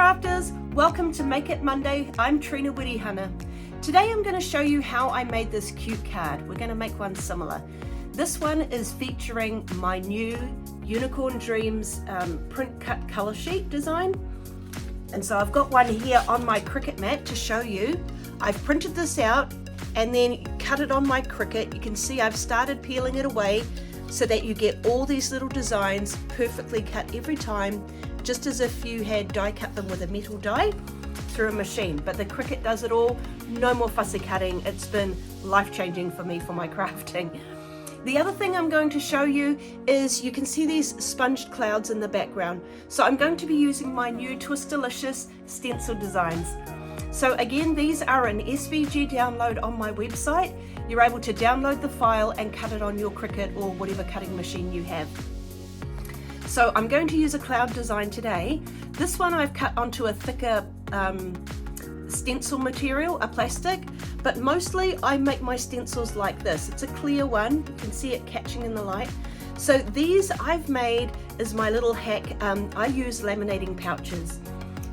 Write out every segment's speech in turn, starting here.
crafters, welcome to Make It Monday. I'm Trina Wirihana. Today I'm going to show you how I made this cute card. We're going to make one similar. This one is featuring my new Unicorn Dreams print cut color sheet design. And so I've got one here on my Cricut mat to show you. I've printed this out and then cut it on my Cricut. You can see I've started peeling it away so that you get all these little designs perfectly cut every time, just as if you had die cut them with a metal die through a machine. But the Cricut does it all, no more fussy cutting. It's been life-changing for me for my crafting. The other thing I'm going to show you is you can see these sponged clouds in the background. So I'm going to be using my new Twist-a-licious Stencil designs. So again, these are an SVG download on my website. You're able to download the file and cut it on your Cricut or whatever cutting machine you have. So I'm going to use a cloud design today. This one I've cut onto a thicker stencil material, a plastic, but mostly I make my stencils like this. It's a clear one, you can see it catching in the light. So these I've made as my little hack. I use laminating pouches.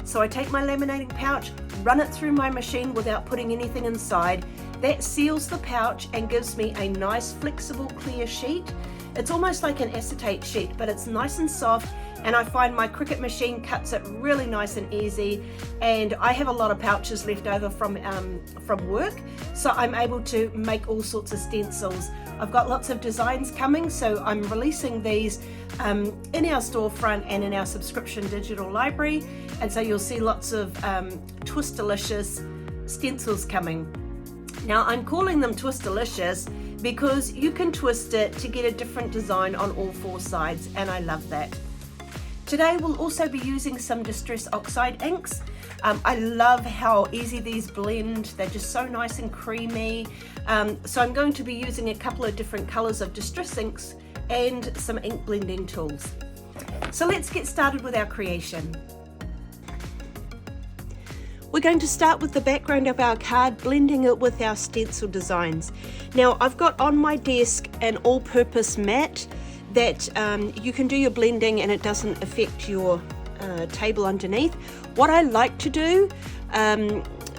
So I take my laminating pouch, run it through my machine without putting anything inside. That seals the pouch and gives me a nice flexible clear sheet. It's almost like an acetate sheet, but it's nice and soft, and I find my Cricut machine cuts it really nice and easy, and I have a lot of pouches left over from work, so I'm able to make all sorts of stencils. I've got lots of designs coming, so I'm releasing these in our storefront and in our subscription digital library, and so you'll see lots of Twist-a-licious stencils coming. Now I'm calling them Twist-a-licious because you can twist it to get a different design on all four sides, and I love that. Today we'll also be using some Distress Oxide inks. I love how easy these blend. They're just so nice and creamy. So I'm going to be using a couple of different colors of Distress inks and some ink blending tools. So let's get started with our creation. We're going to start with the background of our card, blending it with our stencil designs. Now I've got on my desk an all-purpose mat that you can do your blending and it doesn't affect your table underneath. What I like to do,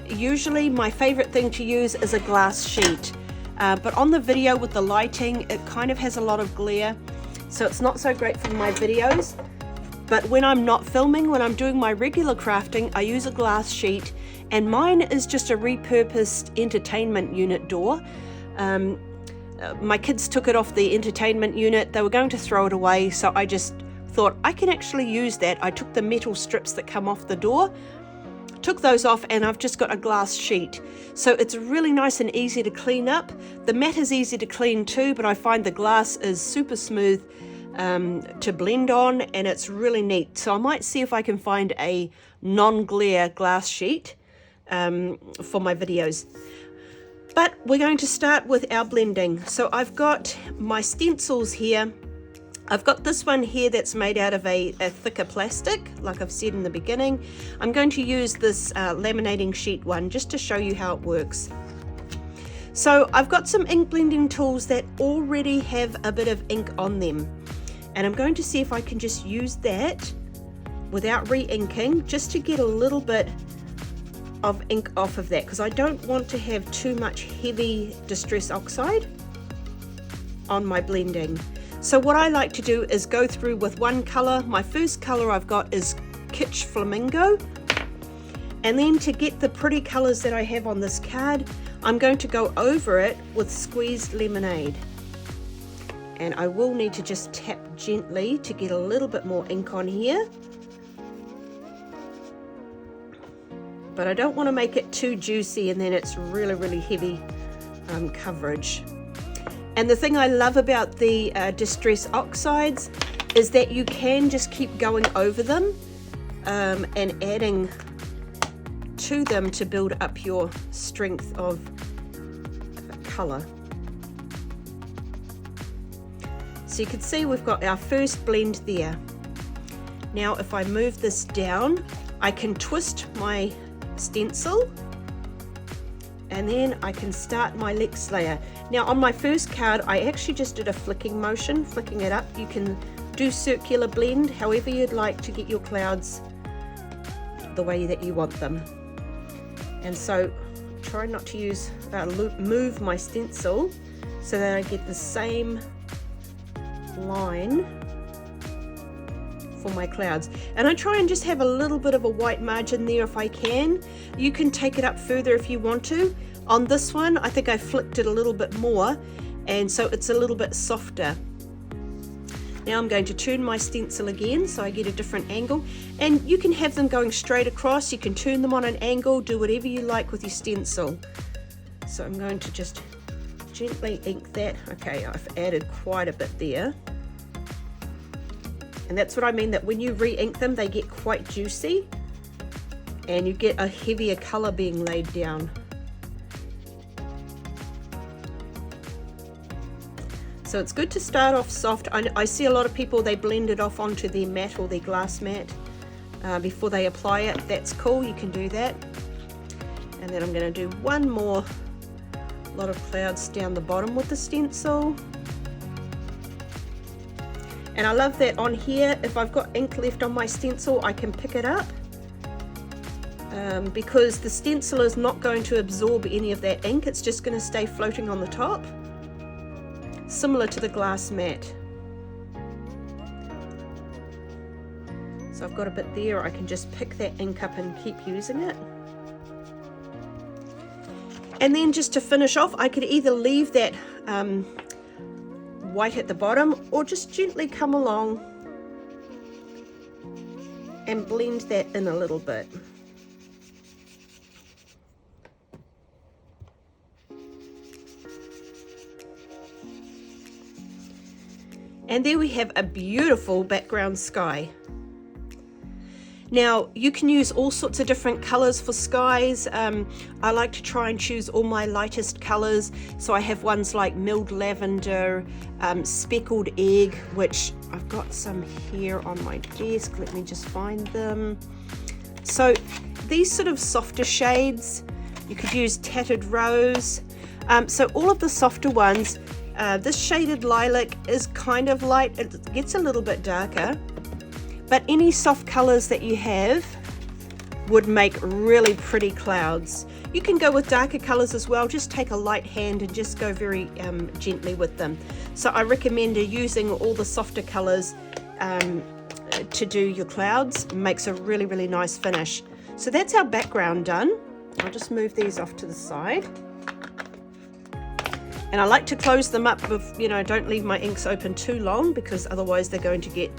usually my favorite thing to use is a glass sheet, but on the video with the lighting it kind of has a lot of glare, so it's not so great for my videos. But when I'm not filming, when I'm doing my regular crafting, I use a glass sheet, and mine is just a repurposed entertainment unit door. My kids took it off the entertainment unit. They were going to throw it away, so I just thought I can actually use that. I took the metal strips that come off the door, took those off, and I've just got a glass sheet. So it's really nice and easy to clean up. The mat is easy to clean too, but I find the glass is super smooth to blend on, and it's really neat. So I might see if I can find a non-glare glass sheet for my videos. But we're going to start with our blending. So I've got my stencils here. I've got this one here that's made out of a thicker plastic, like I've said in the beginning. I'm going to use this laminating sheet one just to show you how it works. So I've got some ink blending tools that already have a bit of ink on them. And I'm going to see if I can just use that without re-inking, just to get a little bit of ink off of that, because I don't want to have too much heavy Distress Oxide on my blending. So what I like to do is go through with one color. My first color I've got is Kitsch Flamingo. And then to get the pretty colors that I have on this card, I'm going to go over it with Squeezed Lemonade. And I will need to just tap gently to get a little bit more ink on here. But I don't want to make it too juicy and then it's really, really heavy coverage. And the thing I love about the Distress Oxides is that you can just keep going over them and adding to them to build up your strength of color. So you can see we've got our first blend there. Now if I move this down, I can twist my stencil and then I can start my next layer. Now on my first card I actually just did a flicking motion, flicking it up. You can do circular blend however you'd like to get your clouds the way that you want them. And so try not to use move my stencil so that I get the same line for my clouds. And I try and just have a little bit of a white margin there if I can. You can take it up further if you want to. On this one, I think I flicked it a little bit more, and so it's a little bit softer. Now I'm going to turn my stencil again so I get a different angle, and you can have them going straight across, you can turn them on an angle, do whatever you like with your stencil. So I'm going to just gently ink that. Okay, I've added quite a bit there. And that's what I mean, that when you re-ink them, they get quite juicy and you get a heavier color being laid down. So it's good to start off soft. I see a lot of people, they blend it off onto their mat or their glass mat before they apply it. That's cool, you can do that. And then I'm going to do one more lot of clouds down the bottom with the stencil. And I love that on here, if I've got ink left on my stencil, I can pick it up because the stencil is not going to absorb any of that ink. It's just going to stay floating on the top, similar to the glass mat. So I've got a bit there, I can just pick that ink up and keep using it. And then just to finish off, I could either leave that white at the bottom or just gently come along and blend that in a little bit. And there we have a beautiful background sky. Now you can use all sorts of different colors for skies. I like to try and choose all my lightest colors. So I have ones like milled lavender, speckled egg, which I've got some here on my desk. Let me just find them. So these sort of softer shades, you could use tattered rose. So all of the softer ones, this shaded lilac is kind of light, it gets a little bit darker. But any soft colors that you have would make really pretty clouds. You can go with darker colors as well, just take a light hand and just go very gently with them. So I recommend using all the softer colors to do your clouds. It makes a really, really nice finish. So that's our background done. I'll just move these off to the side. And I like to close them up with, don't leave my inks open too long because otherwise they're going to get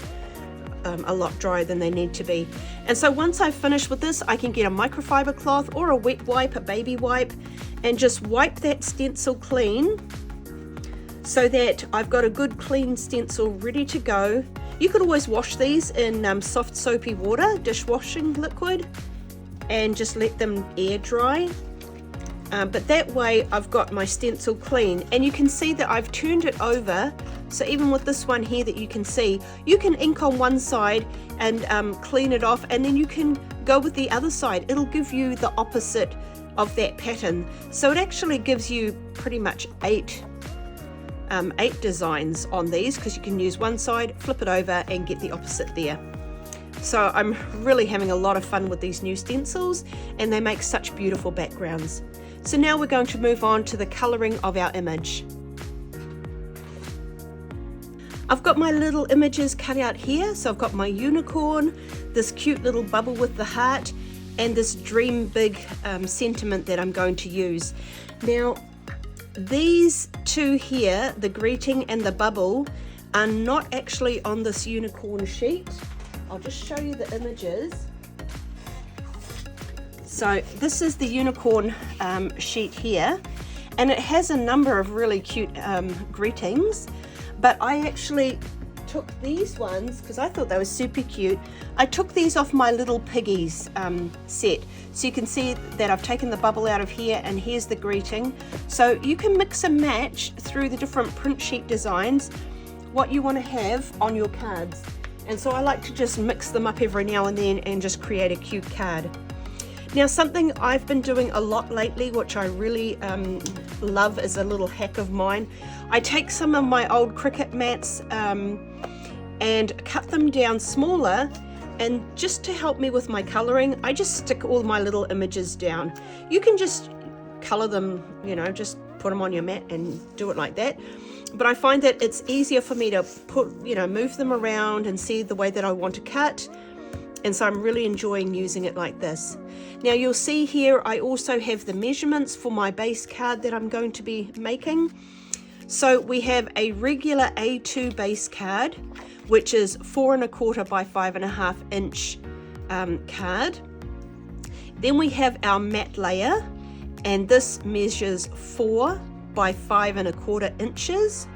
a lot drier than they need to be. And so once I've finished with this, I can get a microfiber cloth or a wet wipe, a baby wipe, and just wipe that stencil clean so that I've got a good clean stencil ready to go. You could always wash these in soft soapy water, dishwashing liquid, and just let them air dry. But that way I've got my stencil clean, and you can see that I've turned it over. So even with this one here that you can see, you can ink on one side and clean it off, and then you can go with the other side. It'll give you the opposite of that pattern. So it actually gives you pretty much eight designs on these, because you can use one side, flip it over and get the opposite there. So I'm really having a lot of fun with these new stencils, and they make such beautiful backgrounds. So now we're going to move on to the colouring of our image. I've got my little images cut out here. So I've got my unicorn, this cute little bubble with the heart, and this dream big sentiment that I'm going to use. Now, these two here, the greeting and the bubble, are not actually on this unicorn sheet. I'll just show you the images. So this is the unicorn sheet here, and it has a number of really cute greetings, but I actually took these ones because I thought they were super cute. I took these off my Little Piggies set. So you can see that I've taken the bubble out of here, and here's the greeting. So you can mix and match through the different print sheet designs what you want to have on your cards. And so I like to just mix them up every now and then and just create a cute card. Now, something I've been doing a lot lately, which I really love, is a little hack of mine. I take some of my old Cricut mats and cut them down smaller And just to help me with my coloring, I just stick all my little images down. You can just color them, you know, just put them on your mat and do it like that. But I find that it's easier for me to move them around and see the way that I want to cut. And so I'm really enjoying using it like this. Now you'll see here I also have the measurements for my base card that I'm going to be making. So we have a regular A2 base card, which is 4 1/4 by 5.5 inch card. Then we have our matte layer, and this measures 4 by 5 1/4 inches.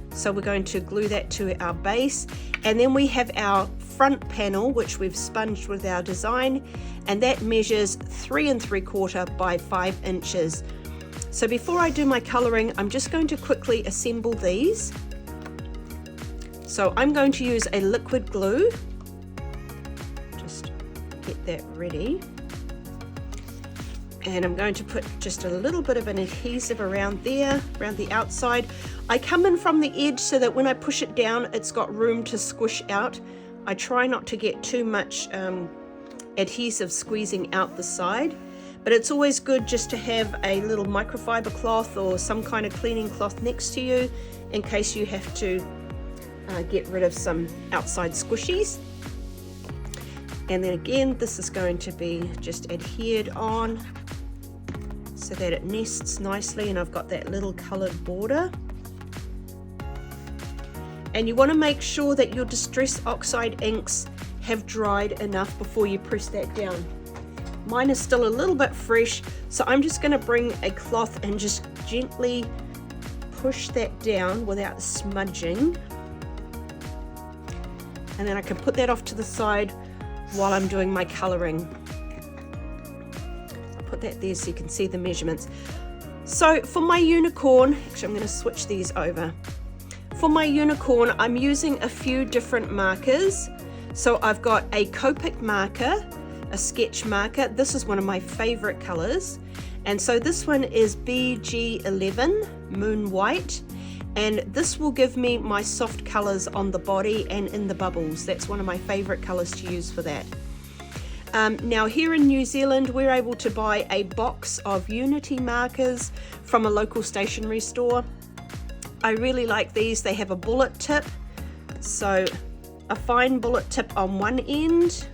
So we're going to glue that to our base. And then we have our front panel, which we've sponged with our design, and that measures 3 3/4 by 5 inches. So before I do my coloring, I'm just going to quickly assemble these. So I'm going to use a liquid glue. Just get that ready. And I'm going to put just a little bit of an adhesive around there, around the outside. I come in from the edge so that when I push it down, it's got room to squish out. I try not to get too much adhesive squeezing out the side, but it's always good just to have a little microfiber cloth or some kind of cleaning cloth next to you in case you have to get rid of some outside squishies. And then again, this is going to be just adhered on so that it nests nicely, and I've got that little colored border. And you want to make sure that your Distress Oxide inks have dried enough before you press that down. Mine is still a little bit fresh, so I'm just going to bring a cloth and just gently push that down without smudging. And then I can put that off to the side while I'm doing my coloring. Put that there so you can see the measurements. So for my unicorn, actually I'm going to switch these over. For my unicorn, I'm using a few different markers. So I've got a Copic marker, a sketch marker. This is one of my favorite colors. And so this one is BG11 Moon White. And this will give me my soft colors on the body and in the bubbles. That's one of my favorite colors to use for that. Now here in New Zealand, we're able to buy a box of Unity markers from a local stationery store. I really like these. They have a bullet tip, so a fine bullet tip on one end,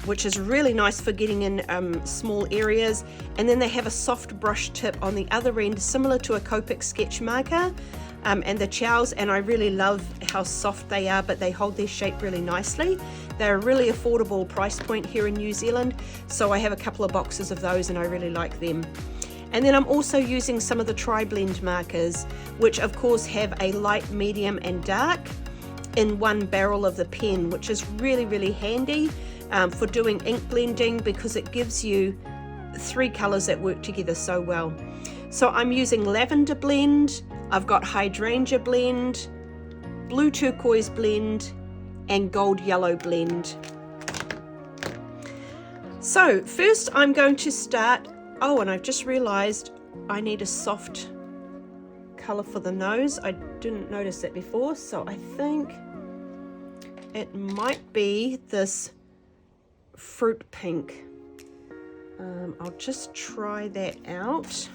which is really nice for getting in small areas, and then they have a soft brush tip on the other end, similar to a Copic sketch marker, and the chows, and I really love how soft they are, but they hold their shape really nicely. They're a really affordable price point here in New Zealand, so I have a couple of boxes of those and I really like them. And then I'm also using some of the tri-blend markers, which of course have a light, medium and dark in one barrel of the pen, which is really, really handy for doing ink blending because it gives you 3 colors that work together so well. So I'm using lavender blend, I've got hydrangea blend, blue turquoise blend, and gold yellow blend. So first I'm going to start, oh, and I've just realized I need a soft color for the nose. I didn't notice that before, so I think it might be this fruit pink. I'll just try that out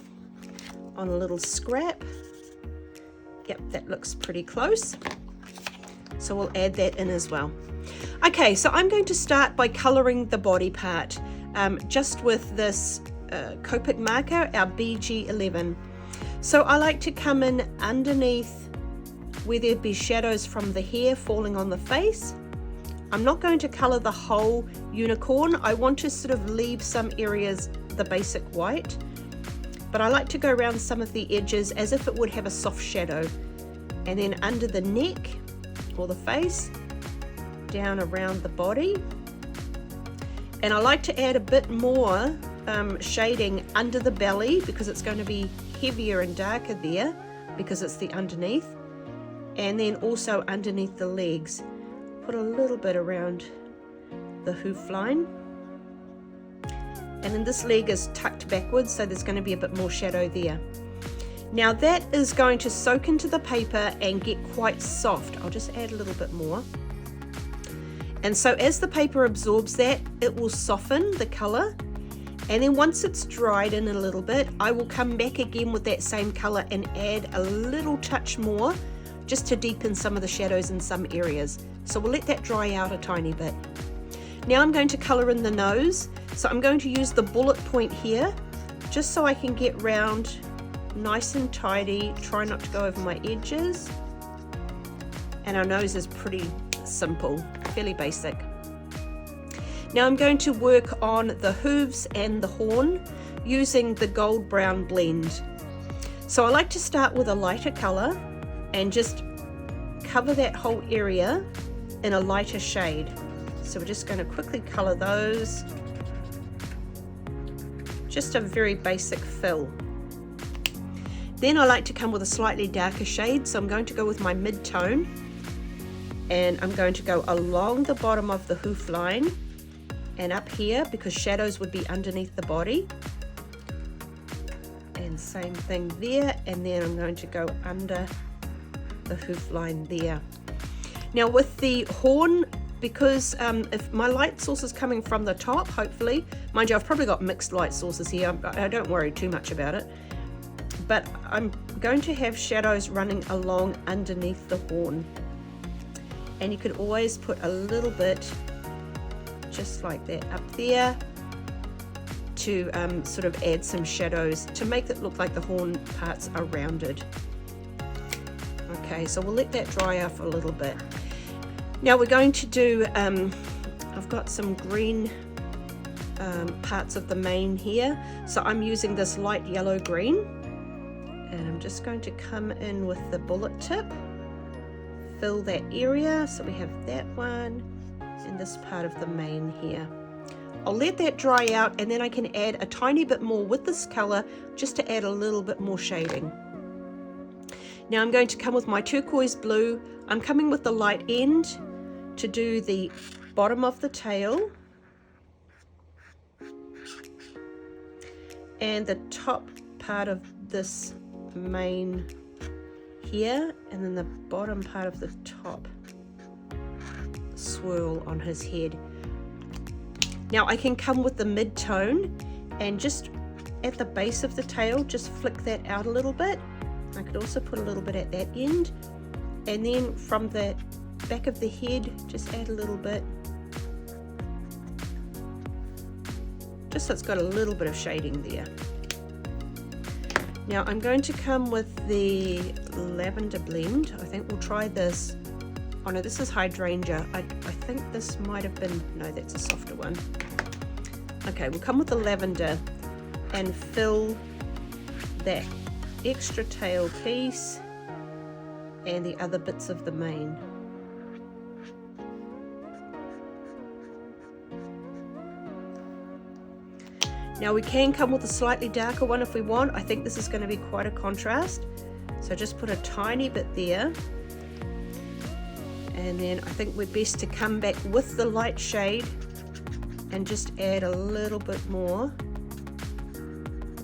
on a little scrap. Yep, that looks pretty close. So we'll add that in as well. Okay, so I'm going to start by coloring the body part just with this Copic marker, our BG11. So I like to come in underneath where there'd be shadows from the hair falling on the face. I'm not going to color the whole unicorn. I want to sort of leave some areas the basic white, but I like to go around some of the edges as if it would have a soft shadow. And then under the neck or the face, down around the body. And I like to add a bit more shading under the belly because it's going to be heavier and darker there because it's the underneath. And then also underneath the legs. Put a little bit around the hoof line. And then this leg is tucked backwards, so there's going to be a bit more shadow there. Now that is going to soak into the paper and get quite soft. I'll just add a little bit more. And so as the paper absorbs that, it will soften the color. And then once it's dried in a little bit, I will come back again with that same color and add a little touch more just to deepen some of the shadows in some areas. So we'll let that dry out a tiny bit. Now I'm going to color in the nose. So I'm going to use the bullet point here, just so I can get round nice and tidy, try not to go over my edges. And our nose is pretty simple, fairly basic. Now I'm going to work on the hooves and the horn using the gold brown blend. So I like to start with a lighter color and just cover that whole area in a lighter shade. So we're just going to quickly color those. Just a very basic fill. Then I like to come with a slightly darker shade, so I'm going to go with my mid-tone, and I'm going to go along the bottom of the hoof line and up here, because shadows would be underneath the body, and same thing there, and then I'm going to go under the hoof line there. Now with the horn, because if my light source is coming from the top, hopefully, mind you, I've probably got mixed light sources here, I don't worry too much about it, but I'm going to have shadows running along underneath the horn. And you could always put a little bit, just like that, up there to sort of add some shadows to make it look like the horn parts are rounded. Okay, so we'll let that dry off a little bit. Now we're going to do, I've got some green parts of the mane here, so I'm using this light yellow green, and I'm just going to come in with the bullet tip, fill that area, so we have that one and this part of the mane here. I'll let that dry out, and then I can add a tiny bit more with this color just to add a little bit more shading. Now I'm going to come with my turquoise blue. I'm coming with the light end to do the bottom of the tail and the top part of this mane here, and then the bottom part of the top swirl on his head. Now I can come with the mid-tone and just at the base of the tail, just flick that out a little bit. I could also put a little bit at that end, and then from the back of the head, just add a little bit, just so it's got a little bit of shading there. Now I'm going to come with the lavender blend. I think we'll try this. Oh no, this is hydrangea. I think this might have been, no, that's a softer one. Okay, we'll come with the lavender and fill that extra tail piece and the other bits of the mane. Now we can come with a slightly darker one if we want. I think this is going to be quite a contrast, so just put a tiny bit there, and then I think we're best to come back with the light shade and just add a little bit more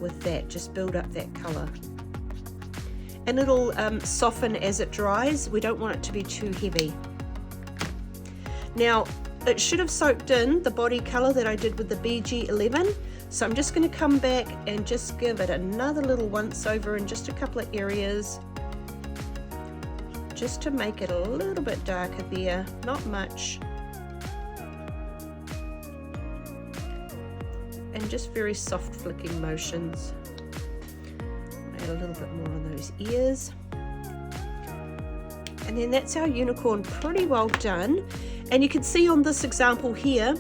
with that, just build up that color. And it'll soften as it dries. We don't want it to be too heavy. Now it should have soaked in the body color that I did with the BG11, so I'm just going to come back and just give it another little once over in just a couple of areas, just to make it a little bit darker there, not much, and just very soft flicking motions. Add a little bit more on those ears, and then that's our unicorn pretty well done. And you can see on this example here,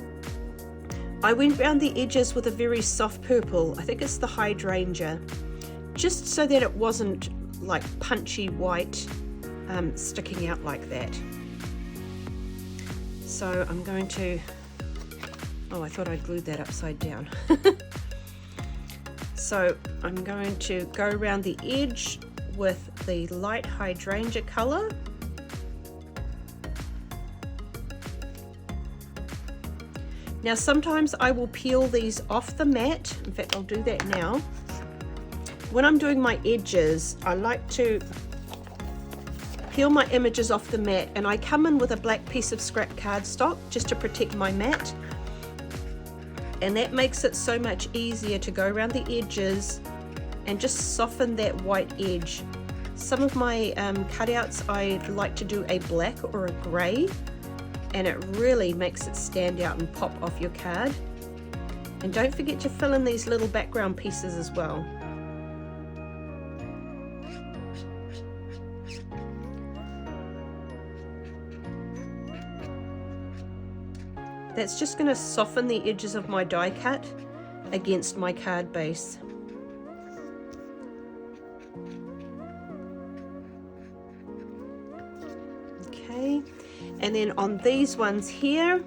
I went around the edges with a very soft purple. I think it's the hydrangea, just so that it wasn't like punchy white sticking out like that. So I'm going to, oh, I thought I glued that upside down. So I'm going to go around the edge with the light hydrangea color. Now sometimes I will peel these off the mat, in fact I'll do that now, when I'm doing my edges, I like to peel my images off the mat, and I come in with a black piece of scrap cardstock just to protect my mat, and that makes it so much easier to go around the edges and just soften that white edge. Some of my cutouts I like to do a black or a grey, and it really makes it stand out and pop off your card. And don't forget to fill in these little background pieces as well. That's just going to soften the edges of my die cut against my card base. Okay, and then on these ones here,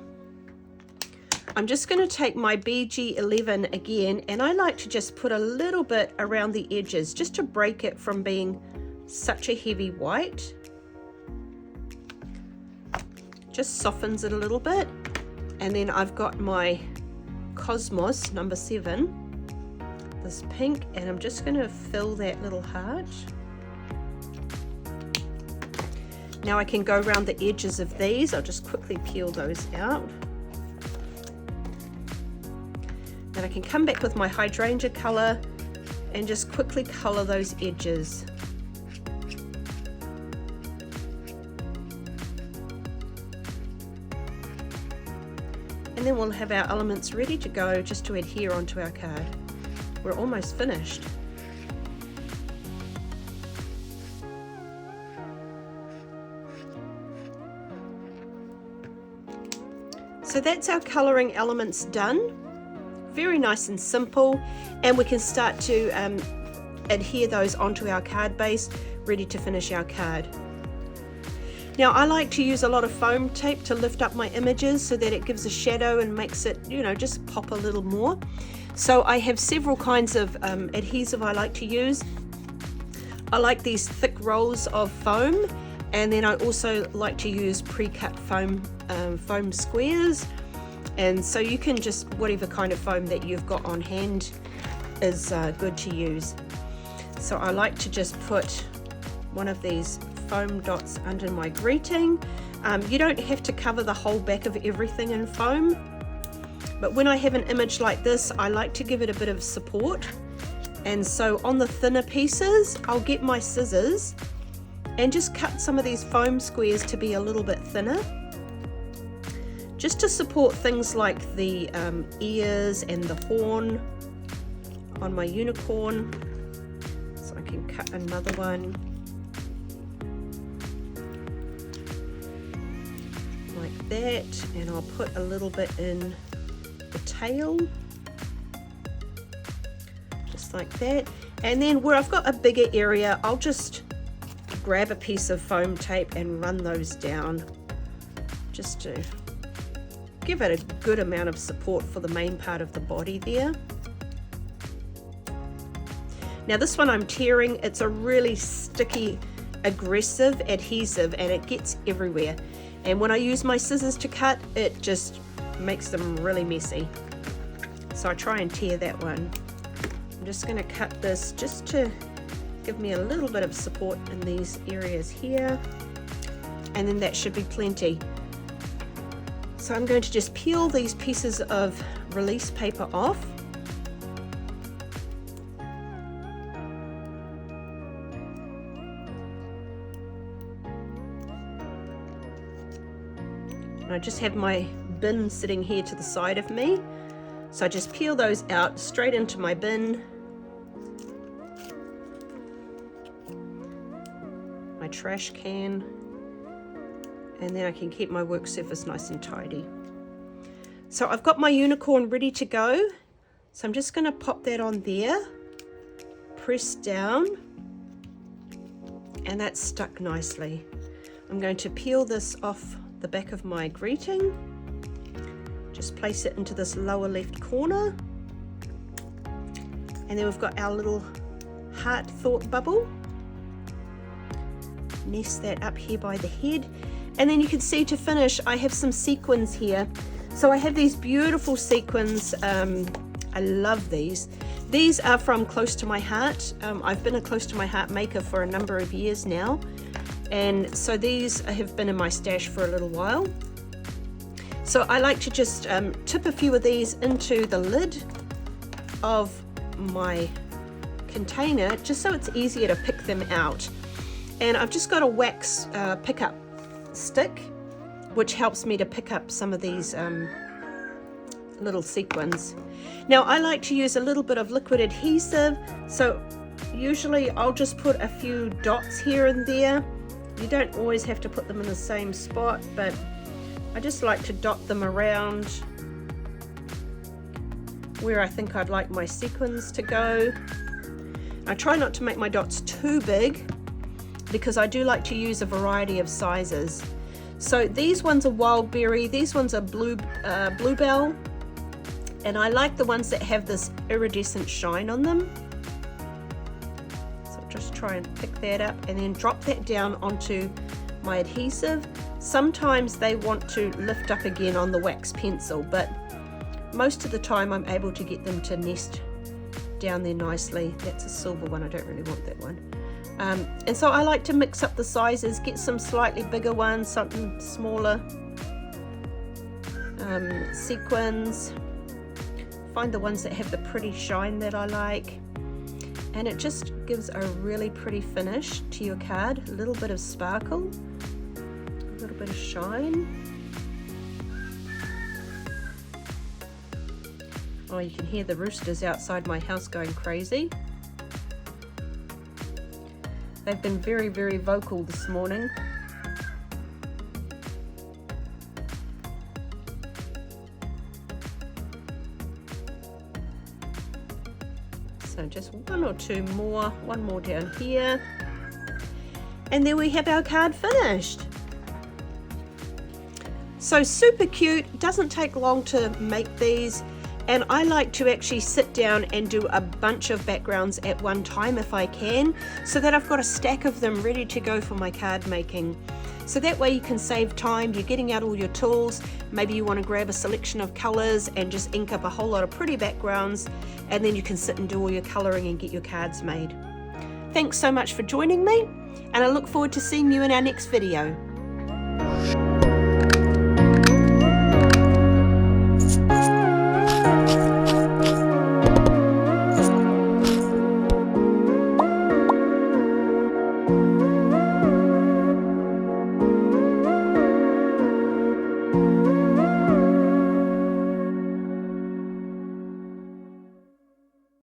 I'm just going to take my BG11 again, and I like to just put a little bit around the edges just to break it from being such a heavy white. Just softens it a little bit. And then I've got my Cosmos number 7, this pink, and I'm just going to fill that little heart. Now I can go around the edges of these. I'll just quickly peel those out. Then I can come back with my hydrangea color and just quickly color those edges. And then we'll have our elements ready to go just to adhere onto our card. We're almost finished. So that's our colouring elements done. Very nice and simple, and we can start to adhere those onto our card base, ready to finish our card. Now I like to use a lot of foam tape to lift up my images so that it gives a shadow and makes it, you know, just pop a little more. So I have several kinds of adhesive I like to use. I like these thick rolls of foam, and then I also like to use pre-cut foam squares. And so you can just, whatever kind of foam that you've got on hand is good to use. So I like to just put one of these foam dots under my greeting. You don't have to cover the whole back of everything in foam, but when I have an image like this, I like to give it a bit of support. And so on the thinner pieces, I'll get my scissors and just cut some of these foam squares to be a little bit thinner, just to support things like the ears and the horn on my unicorn. So I can cut another one like that, and I'll put a little bit in the tail, just like that. And then where I've got a bigger area, I'll just grab a piece of foam tape and run those down, just to give it a good amount of support for the main part of the body there. Now this one I'm tearing, it's a really sticky, aggressive adhesive, and it gets everywhere. And when I use my scissors to cut, it just makes them really messy. So I try and tear that one. I'm just going to cut this just to give me a little bit of support in these areas here. And then that should be plenty. So I'm going to just peel these pieces of release paper off. I just have my bin sitting here to the side of me, so I just peel those out straight into my bin. My trash can, and then I can keep my work surface nice and tidy. So I've got my unicorn ready to go, so I'm just going to pop that on there, press down, and that's stuck nicely. I'm going to peel this off the back of my greeting, just place it into this lower left corner, and then we've got our little heart thought bubble. Nest that up here by the head, and then you can see to finish I have some sequins here. So I have these beautiful sequins. I love these. These are from Close to My Heart. I've been a Close to My Heart maker for a number of years now, and so these have been in my stash for a little while. So I like to just tip a few of these into the lid of my container, just so it's easier to pick them out. And I've just got a wax pickup stick, which helps me to pick up some of these little sequins. Now I like to use a little bit of liquid adhesive, so usually I'll just put a few dots here and there. You don't always have to put them in the same spot, but I just like to dot them around where I think I'd like my sequins to go. I try not to make my dots too big because I do like to use a variety of sizes. So these ones are wild berry, these ones are bluebell, and I like the ones that have this iridescent shine on them. So just try and pick that up and then drop that down onto my adhesive. Sometimes they want to lift up again on the wax pencil, but most of the time I'm able to get them to nest down there nicely. That's a silver one, I don't really want that one. And so I like to mix up the sizes, get some slightly bigger ones, something smaller, sequins, find the ones that have the pretty shine that I like, and it just gives a really pretty finish to your card. A little bit of sparkle, a little bit of shine. Oh, you can hear the roosters outside my house going crazy. They've been very, very vocal this morning. So just one or two more, one more down here. And there we have our card finished. So super cute, doesn't take long to make these. And I like to actually sit down and do a bunch of backgrounds at one time if I can, so that I've got a stack of them ready to go for my card making. So that way you can save time, you're getting out all your tools, maybe you want to grab a selection of colours and just ink up a whole lot of pretty backgrounds, and then you can sit and do all your colouring and get your cards made. Thanks so much for joining me, and I look forward to seeing you in our next video.